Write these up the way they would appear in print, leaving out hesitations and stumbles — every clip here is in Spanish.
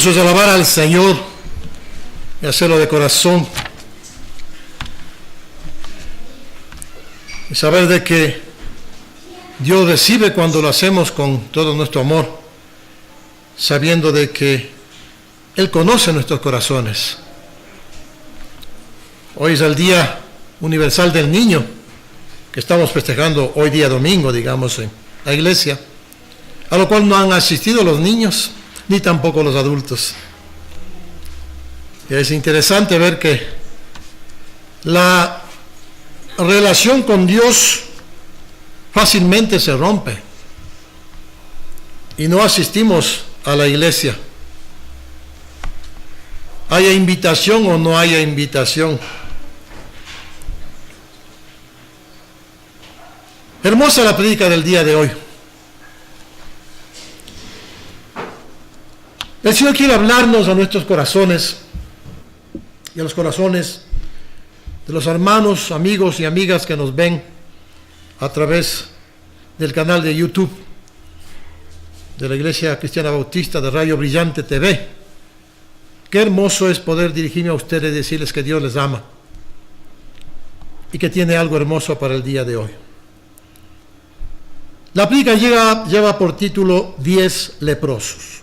Nosotros alabar al Señor y hacerlo de corazón y saber de que Dios recibe cuando lo hacemos con todo nuestro amor, sabiendo de que Él conoce nuestros corazones. Hoy es el Día Universal del Niño, que estamos festejando hoy día domingo, digamos, en la iglesia, a lo cual no han asistido los niños, ni tampoco los adultos. Y es interesante ver que la relación con Dios fácilmente se rompe y no asistimos a la iglesia, haya invitación o no haya invitación. Hermosa la prédica del día de hoy. El Señor quiere hablarnos a nuestros corazones y a los corazones de los hermanos, amigos y amigas que nos ven a través del canal de YouTube de la Iglesia Cristiana Bautista de Rayo Brillante TV. Qué hermoso es poder dirigirme a ustedes y decirles que Dios les ama y que tiene algo hermoso para el día de hoy. La prédica lleva por título 10 leprosos.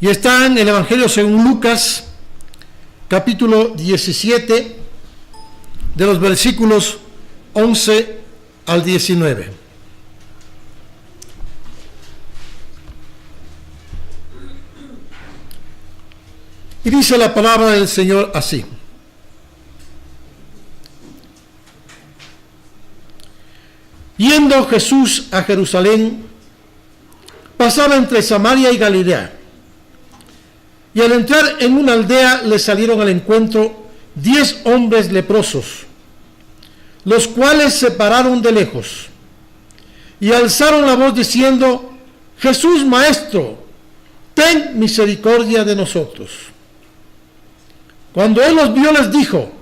Y está en el Evangelio según Lucas, capítulo 17, de los versículos 11 al 19. Y dice la palabra del Señor así: Yendo Jesús a Jerusalén, pasaba entre Samaria y Galilea. Y al entrar en una aldea le salieron al encuentro 10 hombres leprosos, los cuales se pararon de lejos y alzaron la voz diciendo: Jesús, Maestro, ten misericordia de nosotros. Cuando él los vio, les dijo: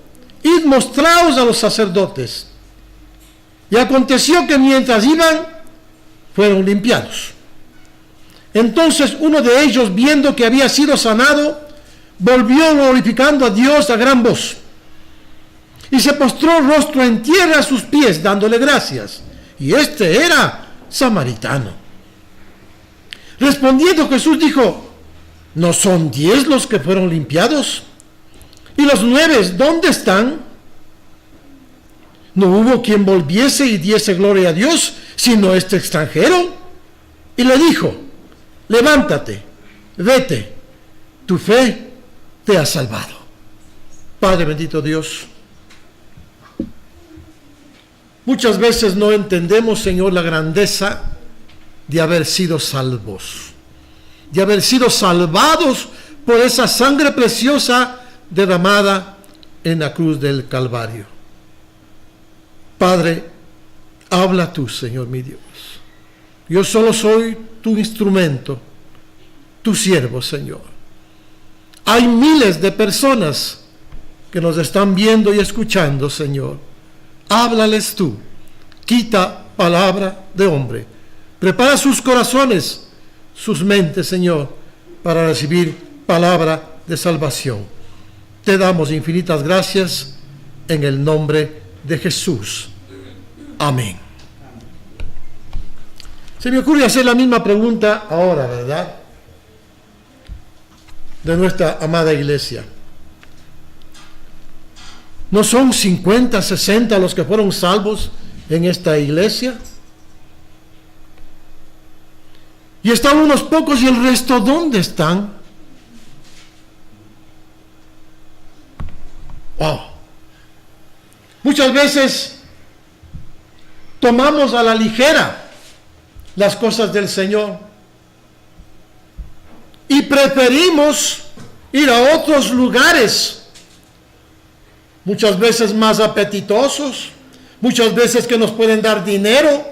Id, mostraos a los sacerdotes. Y aconteció que mientras iban, fueron limpiados. Entonces uno de ellos, viendo que había sido sanado, volvió glorificando a Dios a gran voz, y se postró rostro en tierra a sus pies, dándole gracias. Y este era samaritano. Respondiendo Jesús dijo: ¿No son 10 los que fueron limpiados? ¿Y los 9 dónde están? No hubo quien volviese y diese gloria a Dios, sino este extranjero. Y le dijo: levántate, vete, tu fe te ha salvado. Padre bendito Dios, muchas veces no entendemos, Señor, la grandeza de haber sido salvos, de haber sido salvados por esa sangre preciosa derramada en la cruz del Calvario. Padre, habla tú, Señor mi Dios. Yo solo soy tu instrumento, tu siervo, Señor. Hay miles de personas que nos están viendo y escuchando, Señor. Háblales tú. Quita palabra de hombre. Prepara sus corazones, sus mentes, Señor, para recibir palabra de salvación. Te damos infinitas gracias en el nombre de Jesús. Amén. Se me ocurre hacer la misma pregunta ahora, ¿verdad? De nuestra amada iglesia. ¿No son 50, 60 los que fueron salvos en esta iglesia? Y están unos pocos, y el resto, ¿dónde están? Wow. Muchas veces tomamos a la ligera las cosas del Señor y preferimos ir a otros lugares, muchas veces más apetitosos, muchas veces que nos pueden dar dinero,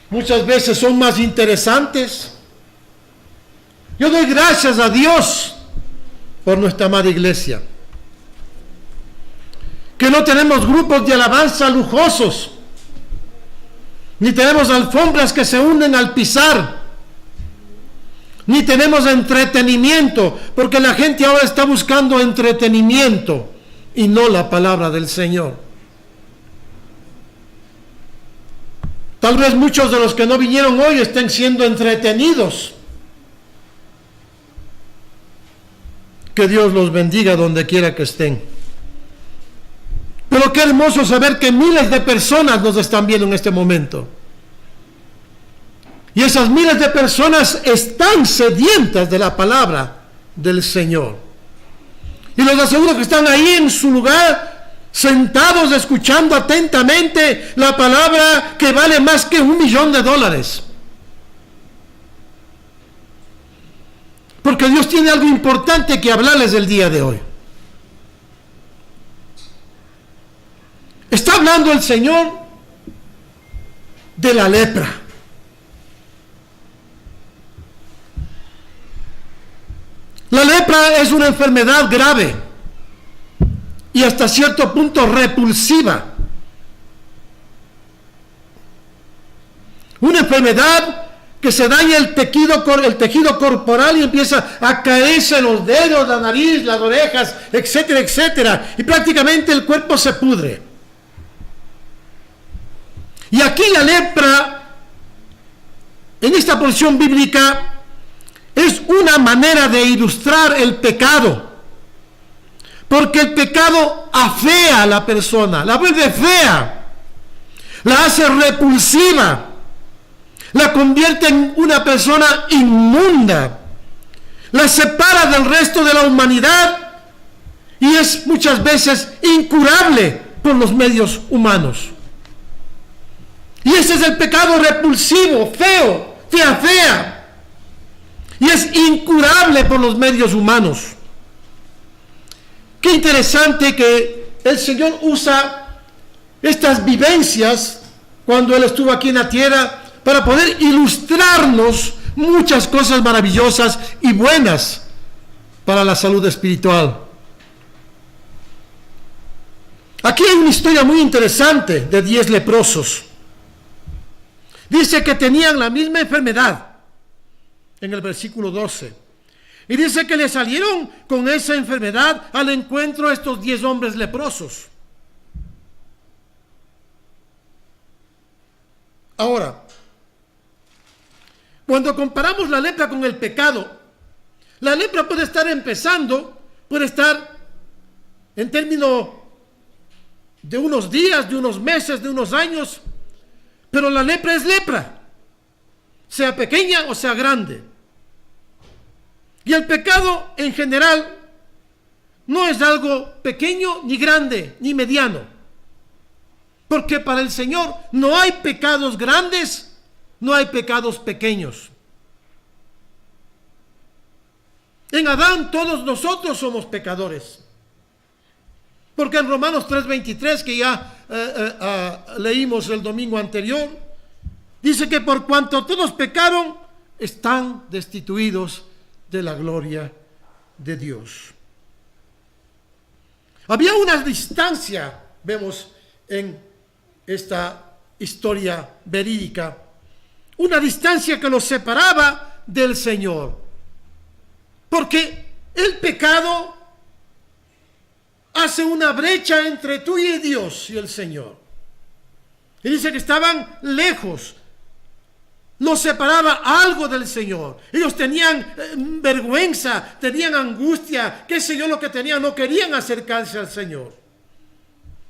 muchas veces son más interesantes. Yo doy gracias a Dios por nuestra amada iglesia, que no tenemos grupos de alabanza lujosos, ni tenemos alfombras que se hunden al pisar. ni tenemos entretenimiento, porque la gente ahora está buscando entretenimiento y no la palabra del Señor. Tal vez muchos de los que no vinieron hoy estén siendo entretenidos. Que Dios los bendiga donde quiera que estén. Pero qué hermoso saber que miles de personas nos están viendo en este momento. Y esas miles de personas están sedientas de la palabra del Señor. Y les aseguro que están ahí en su lugar, sentados escuchando atentamente la palabra que vale más que $1.000.000. Porque Dios tiene algo importante que hablarles el día de hoy. Está hablando el Señor de la lepra. La lepra es una enfermedad grave y hasta cierto punto repulsiva. Una enfermedad que se daña el tejido corporal y empieza a caerse en los dedos, la nariz, las orejas, etcétera, etcétera. Y prácticamente el cuerpo se pudre. Y aquí la lepra, en esta porción bíblica, es una manera de ilustrar el pecado. Porque el pecado afea a la persona, la vuelve fea, la hace repulsiva, la convierte en una persona inmunda, la separa del resto de la humanidad y es muchas veces incurable por los medios humanos. Y ese es el pecado repulsivo, feo, fea. Y es incurable por los medios humanos. Qué interesante que el Señor usa estas vivencias cuando Él estuvo aquí en la tierra para poder ilustrarnos muchas cosas maravillosas y buenas para la salud espiritual. Aquí hay una historia muy interesante de 10 leprosos. Dice que tenían la misma enfermedad en el versículo 12. Y dice que le salieron con esa enfermedad al encuentro estos 10 hombres leprosos. Ahora, cuando comparamos la lepra con el pecado, la lepra puede estar empezando, puede estar en términos de unos días, de unos meses, de unos años, pero la lepra es lepra, sea pequeña o sea grande. Y el pecado en general no es algo pequeño, ni grande, ni mediano. Porque para el Señor no hay pecados grandes, no hay pecados pequeños. En Adán todos nosotros somos pecadores. Porque en Romanos 3:23, que ya leímos el domingo anterior, dice que por cuanto todos pecaron, están destituidos de la gloria de Dios. Había una distancia, vemos en esta historia verídica, una distancia que los separaba del Señor. Porque el pecado hace una brecha entre tú y Dios y el Señor. Y dice que estaban lejos. Los separaba algo del Señor. Ellos tenían vergüenza, tenían angustia, qué sé yo lo que tenían, no querían acercarse al Señor.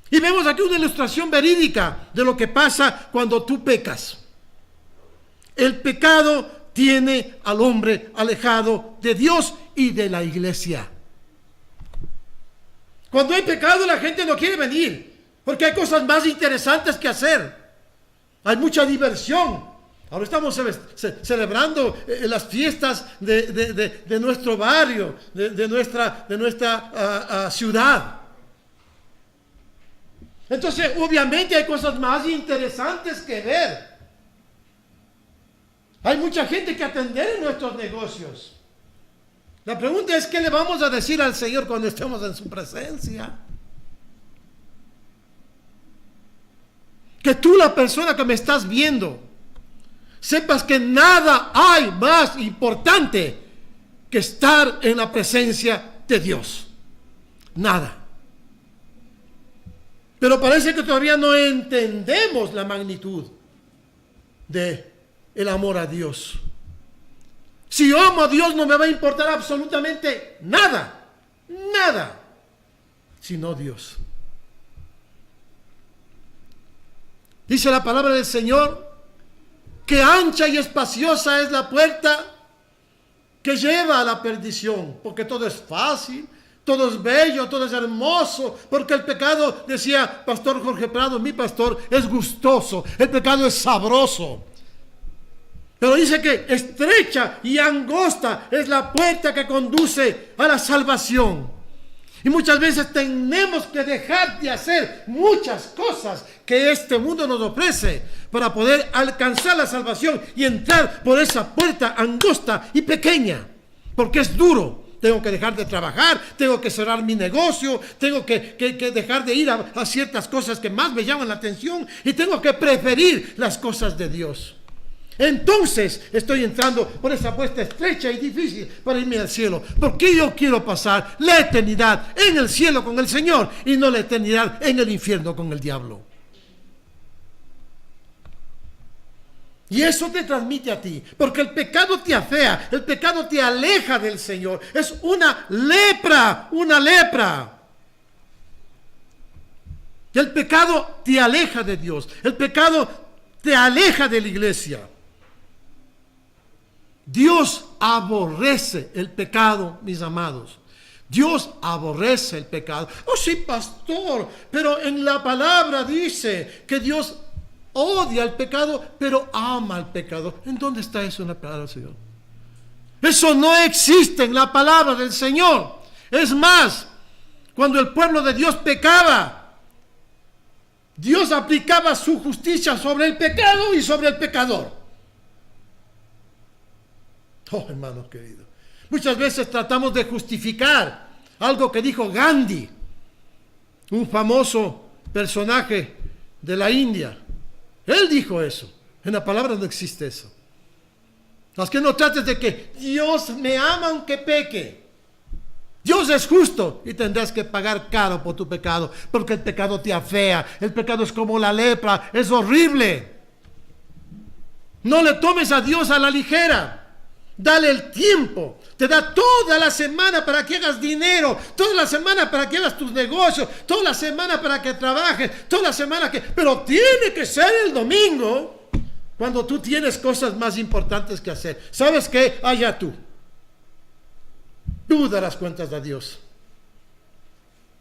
Y vemos aquí una ilustración verídica de lo que pasa cuando tú pecas. El pecado tiene al hombre alejado de Dios y de la iglesia. Cuando hay pecado, la gente no quiere venir, porque hay cosas más interesantes que hacer. Hay mucha diversión. Ahora estamos celebrando las fiestas de nuestro barrio, de nuestra ciudad. Entonces, obviamente hay cosas más interesantes que ver. Hay mucha gente que atender en nuestros negocios. La pregunta es, ¿qué le vamos a decir al Señor cuando estemos en su presencia? Que tú, la persona que me estás viendo, sepas que nada hay más importante que estar en la presencia de Dios. Nada. Pero parece que todavía no entendemos la magnitud de el amor a Dios. Si yo amo a Dios, no me va a importar absolutamente nada, nada, sino Dios. Dice la palabra del Señor que ancha y espaciosa es la puerta que lleva a la perdición, porque todo es fácil, todo es bello, todo es hermoso, porque el pecado, decía Pastor Jorge Prado, mi pastor, es gustoso, el pecado es sabroso. Pero dice que estrecha y angosta es la puerta que conduce a la salvación. Y muchas veces tenemos que dejar de hacer muchas cosas que este mundo nos ofrece para poder alcanzar la salvación y entrar por esa puerta angosta y pequeña, porque es duro. Tengo que dejar de trabajar, tengo que cerrar mi negocio, tengo que dejar de ir a ciertas cosas que más me llaman la atención y tengo que preferir las cosas de Dios. Entonces estoy entrando por esa puerta estrecha y difícil para irme al cielo, porque yo quiero pasar la eternidad en el cielo con el Señor y no la eternidad en el infierno con el diablo. Y eso te transmite a ti, porque el pecado te afea, el pecado te aleja del Señor. Es una lepra, una lepra. El pecado te aleja de Dios, el pecado te aleja de la iglesia. Dios aborrece el pecado, mis amados. Dios aborrece el pecado. Oh, sí, pastor, pero en la palabra dice que Dios odia el pecado, pero ama al pecado. ¿En dónde está eso en la palabra del Señor? Eso no existe en la palabra del Señor. Es más, cuando el pueblo de Dios pecaba, Dios aplicaba su justicia sobre el pecado y sobre el pecador. Oh, hermanos queridos, muchas veces tratamos de justificar algo que dijo Gandhi, un famoso personaje de la India. Él dijo eso. En la palabra no existe eso. Así que no trates de que Dios me ama aunque peque. Dios es justo y tendrás que pagar caro por tu pecado, porque el pecado te afea. El pecado es como la lepra, es horrible. No le tomes a Dios a la ligera. Dale el tiempo. Te da toda la semana para que hagas dinero, toda la semana para que hagas tus negocios, toda la semana para que trabajes, toda la semana que... Pero tiene que ser el domingo, cuando tú tienes cosas más importantes que hacer. ¿Sabes qué? Allá tú. Tú darás cuentas a Dios.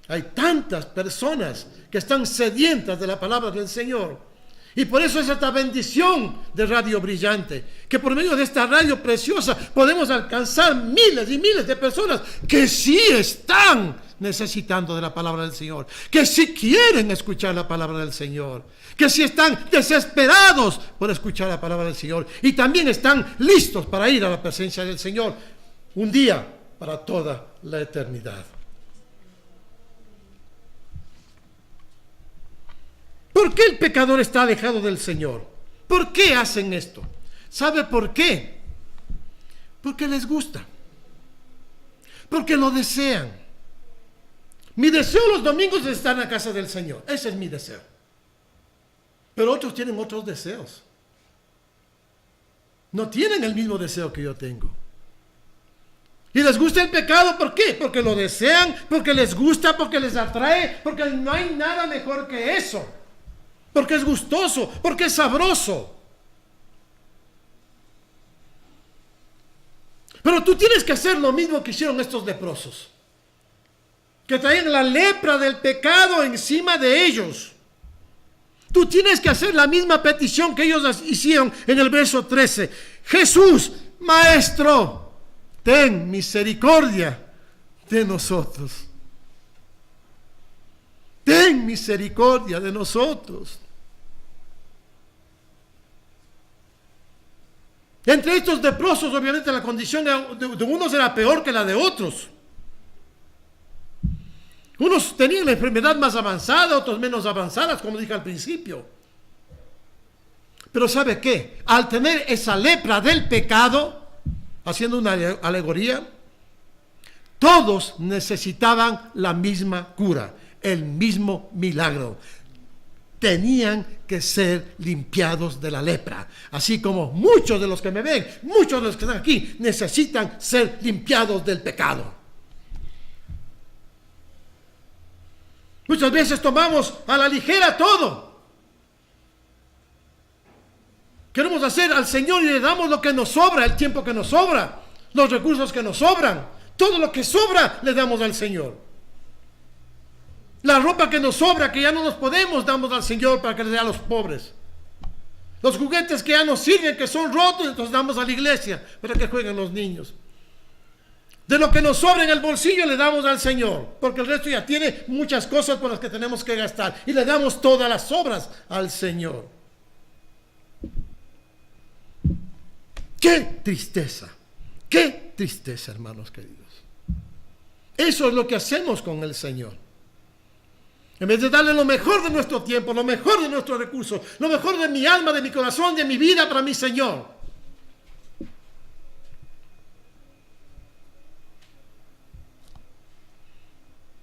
Hay tantas personas que están sedientas de la palabra del Señor. Y por eso es esta bendición de Radio Brillante, que por medio de esta radio preciosa podemos alcanzar miles y miles de personas que sí están necesitando de la palabra del Señor, que sí quieren escuchar la palabra del Señor, que sí están desesperados por escuchar la palabra del Señor y también están listos para ir a la presencia del Señor un día para toda la eternidad. ¿Por qué el pecador está alejado del Señor? ¿Por qué hacen esto? ¿Sabe por qué? Porque les gusta. Porque lo desean. Mi deseo los domingos es estar en la casa del Señor. Ese es mi deseo. Pero otros tienen otros deseos. No tienen el mismo deseo que yo tengo. Y les gusta el pecado, ¿por qué? Porque lo desean, porque les gusta, porque les atrae, porque no hay nada mejor que eso. Porque es gustoso, porque es sabroso. Pero tú tienes que hacer lo mismo que hicieron estos leprosos, que traían la lepra del pecado encima de ellos. Tú tienes que hacer la misma petición que ellos hicieron en el verso 13. Jesús, Maestro, ten misericordia de nosotros. Ten misericordia de nosotros. Entre estos leprosos, obviamente, la condición de unos era peor que la de otros. Unos tenían la enfermedad más avanzada, otros menos avanzadas, como dije al principio. Pero ¿sabe qué? Al tener esa lepra del pecado, haciendo una alegoría, todos necesitaban la misma cura, el mismo milagro. Tenían que ser limpiados de la lepra. Así como muchos de los que me ven, muchos de los que están aquí, necesitan ser limpiados del pecado. Muchas veces tomamos a la ligera todo. Queremos hacer al Señor y le damos lo que nos sobra, el tiempo que nos sobra, los recursos que nos sobran. Todo lo que sobra le damos al Señor. La ropa que nos sobra, que ya no nos podemos, damos al Señor para que le dé a los pobres. Los juguetes que ya no sirven, que son rotos, entonces damos a la iglesia para que jueguen los niños. De lo que nos sobra en el bolsillo le damos al Señor, porque el resto ya tiene muchas cosas por las que tenemos que gastar. Y le damos todas las sobras al Señor. ¡Qué tristeza! ¡Qué tristeza, hermanos queridos! Eso es lo que hacemos con el Señor. En vez de darle lo mejor de nuestro tiempo, lo mejor de nuestros recursos, lo mejor de mi alma, de mi corazón, de mi vida para mi Señor.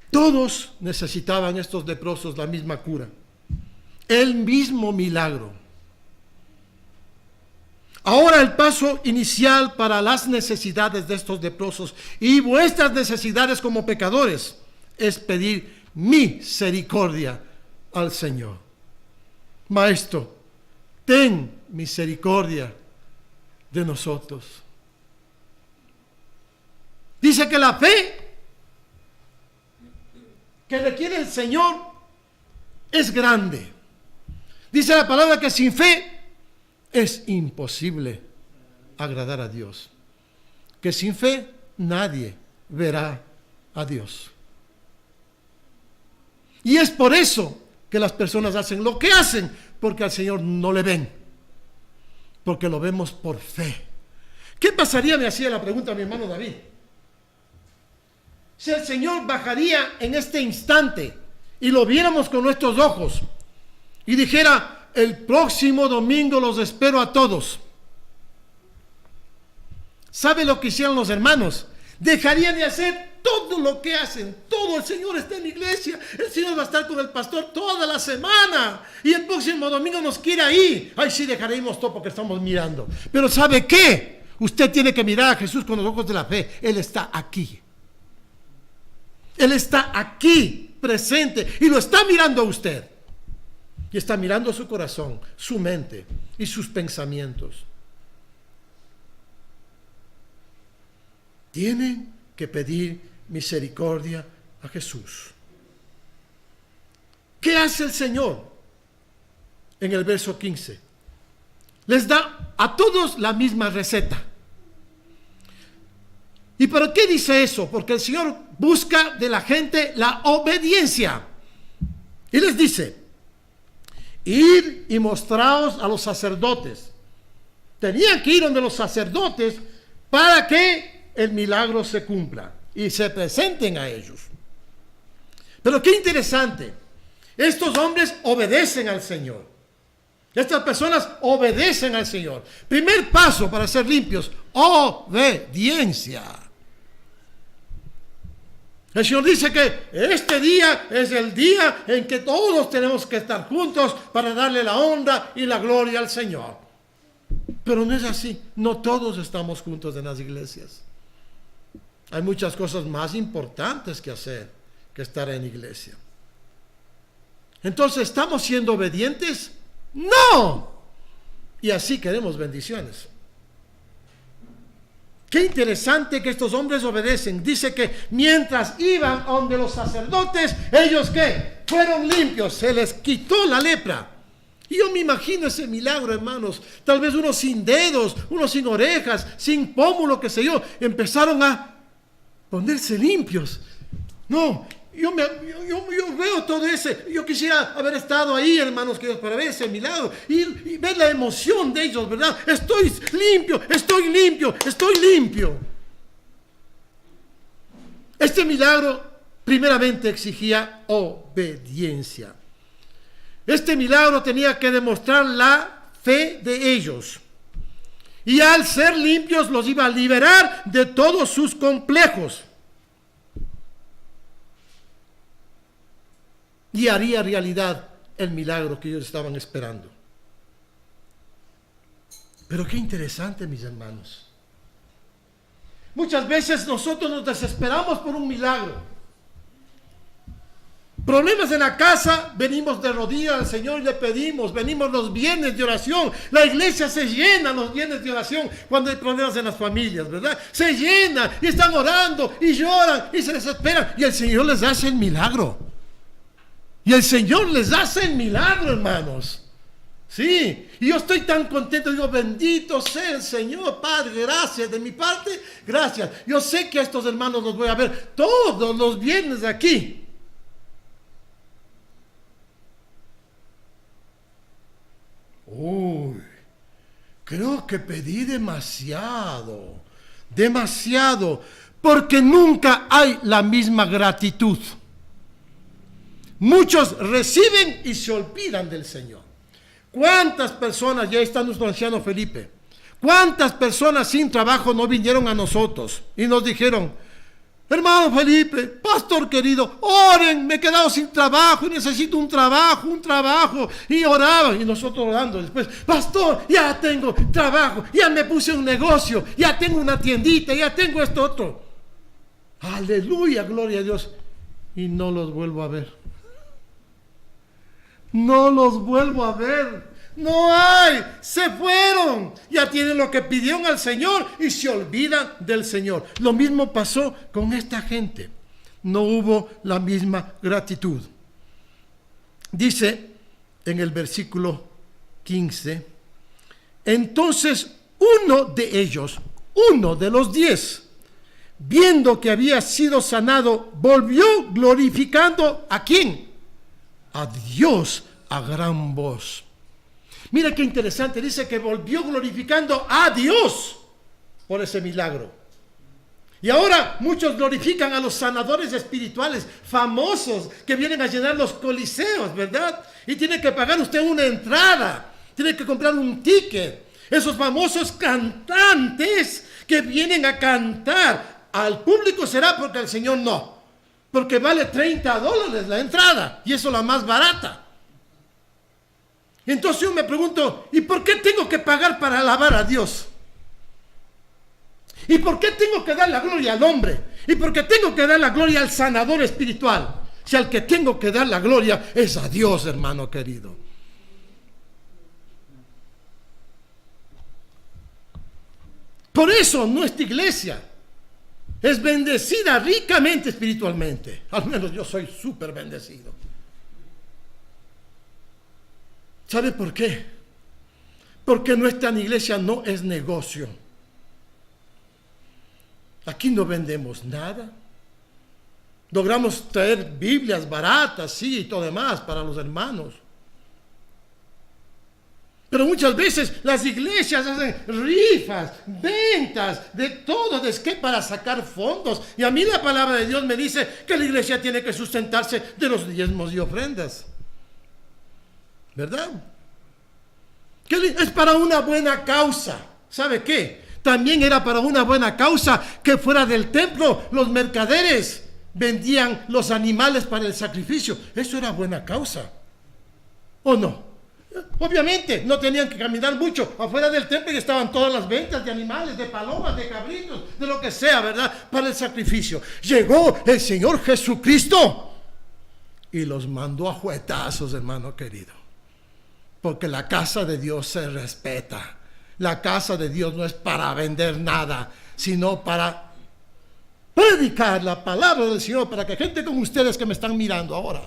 Todos necesitaban, estos leprosos, la misma cura, el mismo milagro. Ahora el paso inicial para las necesidades de estos leprosos y vuestras necesidades como pecadores es pedir misericordia al Señor. Maestro, ten misericordia de nosotros. Dice que la fe que requiere el Señor es grande. Dice la palabra que sin fe es imposible agradar a Dios. Que sin fe nadie verá a Dios. Y es por eso que las personas hacen lo que hacen, porque al Señor no le ven, porque lo vemos por fe. ¿Qué pasaría? Me hacía la pregunta mi hermano David. Si el Señor bajaría en este instante y lo viéramos con nuestros ojos y dijera, el próximo domingo los espero a todos. ¿Sabe lo que hicieron los hermanos? Dejarían de hacer todo lo que hacen, todo. El Señor está en la iglesia, el Señor va a estar con el pastor toda la semana y el próximo domingo nos quiere ahí. Ay, sí, dejaremos todo porque estamos mirando. Pero ¿sabe qué? Usted tiene que mirar a Jesús con los ojos de la fe. Él está aquí. Él está aquí, presente, y lo está mirando a usted. Y está mirando su corazón, su mente y sus pensamientos. Tienen que pedir misericordia a Jesús. ¿Qué hace el Señor? En el verso 15 les da a todos la misma receta. ¿Y por qué dice eso? Porque el Señor busca de la gente la obediencia. Y les dice, id y mostraos a los sacerdotes. Tenían que ir donde los sacerdotes para que el milagro se cumpla y se presenten a ellos. Pero qué interesante, estos hombres obedecen al Señor. Estas personas obedecen al Señor. Primer paso para ser limpios, obediencia. El Señor dice que este día es el día en que todos tenemos que estar juntos para darle la honra y la gloria al Señor. Pero no es así. No todos estamos juntos en las iglesias. Hay muchas cosas más importantes que hacer que estar en iglesia. Entonces, ¿estamos siendo obedientes? ¡No! Y así queremos bendiciones. Qué interesante que estos hombres obedecen. Dice que mientras iban a donde los sacerdotes, ellos ¿qué? Fueron limpios, se les quitó la lepra. Y yo me imagino ese milagro, hermanos. Tal vez unos sin dedos, unos sin orejas, sin pómulo, qué sé yo, empezaron a ponerse limpios. No, yo veo todo ese. Yo quisiera haber estado ahí, hermanos queridos, para ver ese milagro y ver la emoción de ellos, ¿verdad? Estoy limpio, estoy limpio, estoy limpio. Este milagro primeramente exigía obediencia. Este milagro tenía que demostrar la fe de ellos. Y al ser limpios los iba a liberar de todos sus complejos. Y haría realidad el milagro que ellos estaban esperando. Pero qué interesante, mis hermanos. Muchas veces nosotros nos desesperamos por un milagro. Problemas en la casa, venimos de rodillas al Señor y le pedimos, venimos los viernes de oración. La iglesia se llena los viernes de oración cuando hay problemas en las familias, ¿verdad? Se llena y están orando y lloran y se desesperan y el Señor les hace el milagro. Y el Señor les hace el milagro, hermanos. Sí, y yo estoy tan contento, digo, bendito sea el Señor, Padre, gracias de mi parte, gracias. Yo sé que a estos hermanos los voy a ver todos los viernes aquí. Uy, creo que pedí demasiado, porque nunca hay la misma gratitud. Muchos reciben y se olvidan del Señor. ¿Cuántas personas, ya está nuestro anciano Felipe, cuántas personas sin trabajo no vinieron a nosotros y nos dijeron: hermano Felipe, pastor querido, oren, me he quedado sin trabajo y necesito un trabajo, y oraban, y nosotros orando después: pastor, ya tengo trabajo, ya me puse un negocio, ya tengo una tiendita, ya tengo esto otro. Aleluya, gloria a Dios. Y no los vuelvo a ver. No los vuelvo a ver. No hay, se fueron. Ya tienen lo que pidieron al Señor y se olvidan del Señor. Lo mismo pasó con esta gente. No hubo la misma gratitud. Dice en el versículo 15: entonces uno de ellos, uno de los 10, viendo que había sido sanado, volvió glorificando ¿a quién? A Dios a gran voz. Mira qué interesante, dice que volvió glorificando a Dios por ese milagro. Y ahora muchos glorifican a los sanadores espirituales famosos que vienen a llenar los coliseos, ¿verdad? Y tiene que pagar usted una entrada, tiene que comprar un ticket. Esos famosos cantantes que vienen a cantar, al público será, porque al Señor no, porque vale $30 la entrada, y eso es la más barata. Entonces yo me pregunto, ¿y por qué tengo que pagar para alabar a Dios? ¿Y por qué tengo que dar la gloria al hombre? ¿Y por qué tengo que dar la gloria al sanador espiritual? Si al que tengo que dar la gloria es a Dios, hermano querido. Por eso nuestra iglesia es bendecida ricamente espiritualmente. Al menos yo soy súper bendecido. ¿Sabe por qué? Porque nuestra iglesia no es negocio. Aquí no vendemos nada. Logramos traer Biblias baratas, sí, y todo demás para los hermanos. Pero muchas veces las iglesias hacen rifas, ventas, de todo, ¿es que? Para sacar fondos. Y a mí la palabra de Dios me dice que la iglesia tiene que sustentarse de los diezmos y ofrendas. ¿Verdad? Que es para una buena causa. ¿Sabe qué? También era para una buena causa que fuera del templo los mercaderes vendían los animales para el sacrificio. Eso era buena causa. ¿O no? Obviamente no tenían que caminar mucho. Afuera del templo y estaban todas las ventas de animales, de palomas, de cabritos, de lo que sea, ¿verdad? Para el sacrificio. Llegó el Señor Jesucristo y los mandó a juetazos, hermano querido. Porque la casa de Dios se respeta. La casa de Dios no es para vender nada, sino para predicar la palabra del Señor, para que gente como ustedes que me están mirando ahora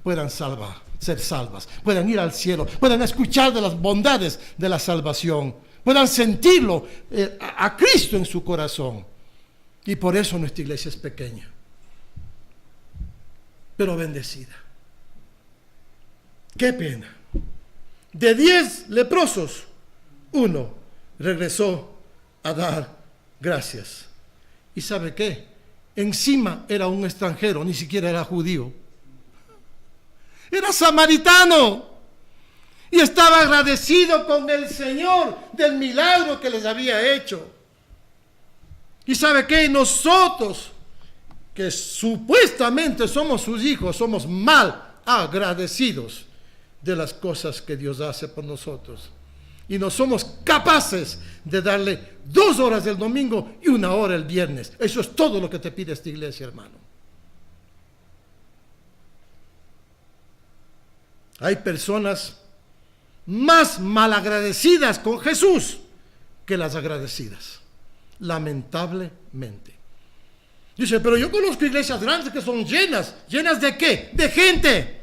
puedan ser salvas, puedan ir al cielo, puedan escuchar de las bondades de la salvación, puedan sentirlo a Cristo en su corazón. Y por eso nuestra iglesia es pequeña, pero bendecida. Qué pena. De 10 leprosos, 1 regresó a dar gracias. ¿Y sabe qué? Encima era un extranjero, ni siquiera era judío. Era samaritano. Y estaba agradecido con el Señor del milagro que les había hecho. Y ¿sabe qué? Nosotros, que supuestamente somos sus hijos, somos mal agradecidos de las cosas que Dios hace por nosotros. Y no somos capaces de darle 2 horas el domingo y 1 hora el viernes. Eso es todo lo que te pide esta iglesia, hermano. Hay personas más malagradecidas con Jesús que las agradecidas, lamentablemente. Dice, pero yo conozco iglesias grandes que son llenas. ¿Llenas de qué? De gente.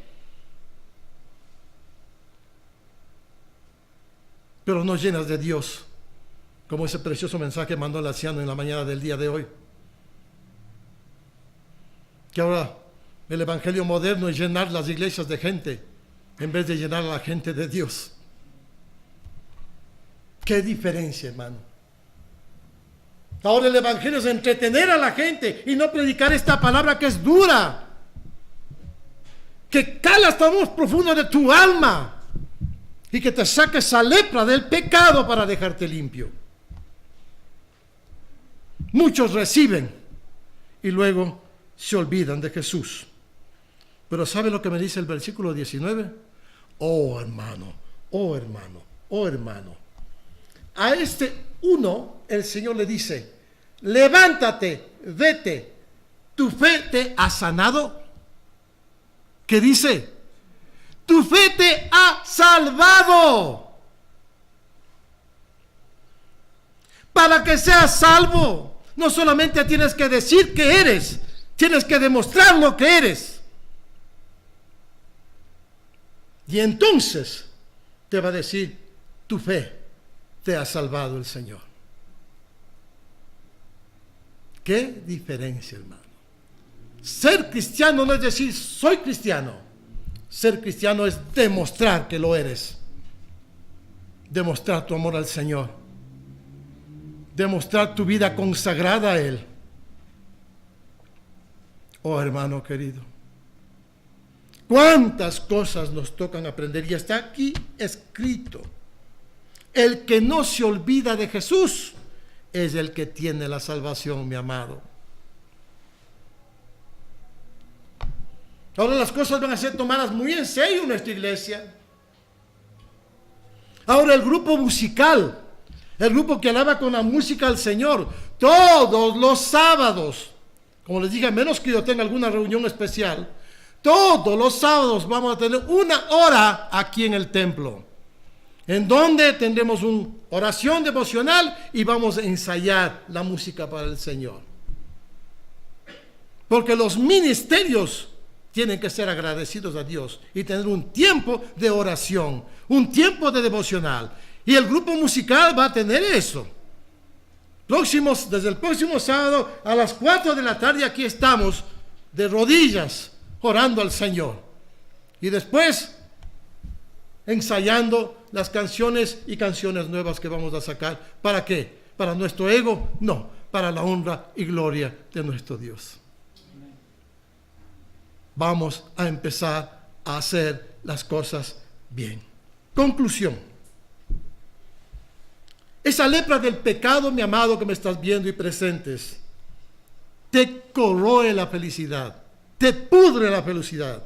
Pero no llenas de Dios, como ese precioso mensaje que mandó el anciano en la mañana del día de hoy. Que ahora el evangelio moderno es llenar las iglesias de gente, en vez de llenar a la gente de Dios. ¿Qué diferencia, hermano? Ahora el evangelio es entretener a la gente y no predicar esta palabra que es dura, que cala hasta lo más profundo de tu alma y que te saque esa lepra del pecado para dejarte limpio. Muchos reciben y luego se olvidan de Jesús. Pero ¿sabe lo que me dice el versículo 19? Oh hermano, oh hermano, oh hermano. A este uno el Señor le dice, levántate, vete, tu fe te ha sanado. ¿Qué dice? Tu fe te ha salvado. Para que seas salvo, no solamente tienes que decir que eres, tienes que demostrar lo que eres. Y entonces te va a decir, tu fe te ha salvado el Señor. ¿Qué diferencia, hermano? Ser cristiano no es decir, soy cristiano. Ser cristiano es demostrar que lo eres. Demostrar tu amor al Señor. Demostrar tu vida consagrada a Él. Oh, hermano querido. ¿Cuántas cosas nos tocan aprender? Y está aquí escrito. El que no se olvida de Jesús es el que tiene la salvación, mi amado. Ahora las cosas van a ser tomadas muy en serio en nuestra iglesia. Ahora el grupo musical, el grupo que alaba con la música al Señor, todos los sábados, como les dije, a menos que yo tenga alguna reunión especial, todos los sábados vamos a tener 1 hora aquí en el templo, en donde tendremos una oración devocional y vamos a ensayar la música para el Señor. Porque los ministerios tienen que ser agradecidos a Dios y tener un tiempo de oración, un tiempo de devocional. Y el grupo musical va a tener eso. Desde el próximo sábado a las 4 de la tarde aquí estamos de rodillas orando al Señor. Y después ensayando las canciones y canciones nuevas que vamos a sacar. ¿Para qué? ¿Para nuestro ego? No, para la honra y gloria de nuestro Dios. Vamos a empezar a hacer las cosas bien. Conclusión. Esa lepra del pecado, mi amado, que me estás viendo y presentes, te corroe la felicidad, te pudre la felicidad,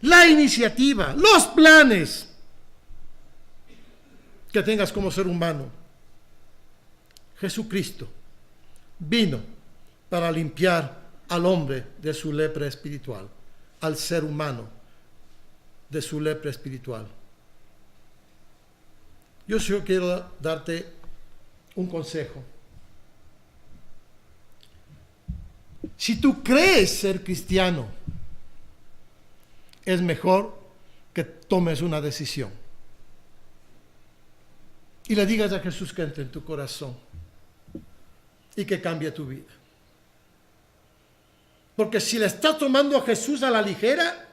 la iniciativa, los planes que tengas como ser humano. Jesucristo vino para limpiar al hombre de su lepra espiritual, al ser humano de su lepra espiritual. Yo solo quiero darte un consejo. Si tú crees ser cristiano, es mejor que tomes una decisión y le digas a Jesús que entre en tu corazón y que cambie tu vida. Porque si le estás tomando a Jesús a la ligera,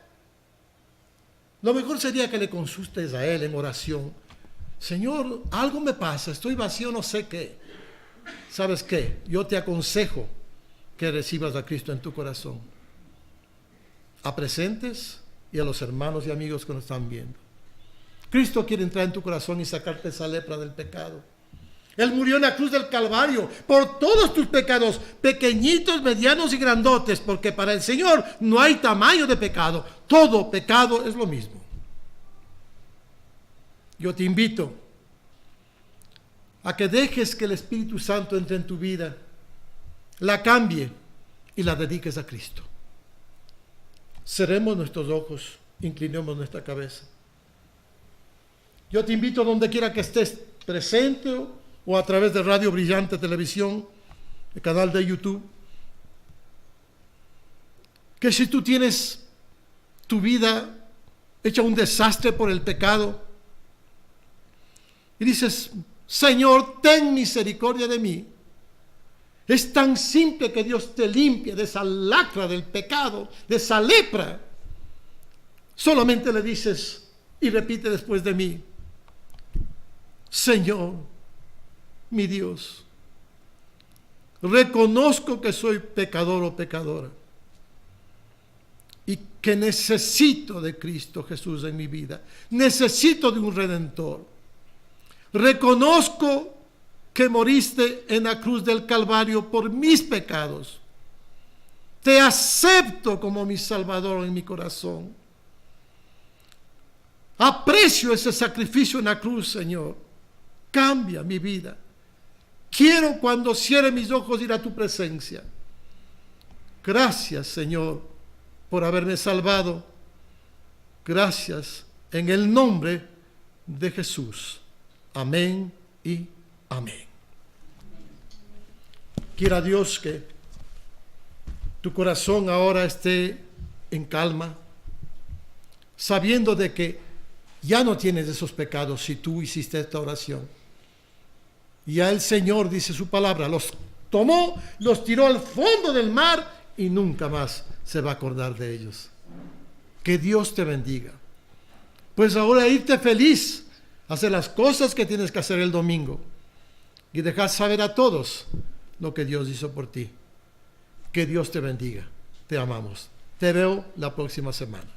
lo mejor sería que le consultes a Él en oración. Señor, algo me pasa, estoy vacío, no sé qué. ¿Sabes qué? Yo te aconsejo que recibas a Cristo en tu corazón. A presentes y a los hermanos y amigos que nos están viendo. Cristo quiere entrar en tu corazón y sacarte esa lepra del pecado. Él murió en la cruz del Calvario por todos tus pecados, pequeñitos, medianos y grandotes, porque para el Señor no hay tamaño de pecado. Todo pecado es lo mismo. Yo te invito a que dejes que el Espíritu Santo entre en tu vida, la cambie y la dediques a Cristo. Cerremos nuestros ojos, inclinemos nuestra cabeza. Yo te invito, donde quiera que estés presente o a través de Radio Brillante Televisión, el canal de YouTube, que si tú tienes tu vida hecha un desastre por el pecado y dices: Señor, ten misericordia de mí. Es tan simple que Dios te limpie de esa lacra del pecado, de esa lepra. Solamente le dices y repite después de mí: Señor, mi Dios, reconozco que soy pecador o pecadora y que necesito de Cristo Jesús en mi vida. Necesito de un Redentor. Reconozco que moriste en la cruz del Calvario por mis pecados. Te acepto como mi Salvador en mi corazón. Aprecio ese sacrificio en la cruz, Señor. Cambia mi vida. Quiero, cuando cierre mis ojos, ir a tu presencia. Gracias, Señor, por haberme salvado. Gracias en el nombre de Jesús. Amén y amén. Quiera Dios que tu corazón ahora esté en calma, sabiendo de que ya no tienes esos pecados si tú hiciste esta oración. Ya el Señor, dice su palabra, los tomó, los tiró al fondo del mar y nunca más se va a acordar de ellos. Que Dios te bendiga. Pues ahora irte feliz, hacer las cosas que tienes que hacer el domingo y dejar saber a todos lo que Dios hizo por ti. Que Dios te bendiga. Te amamos. Te veo la próxima semana.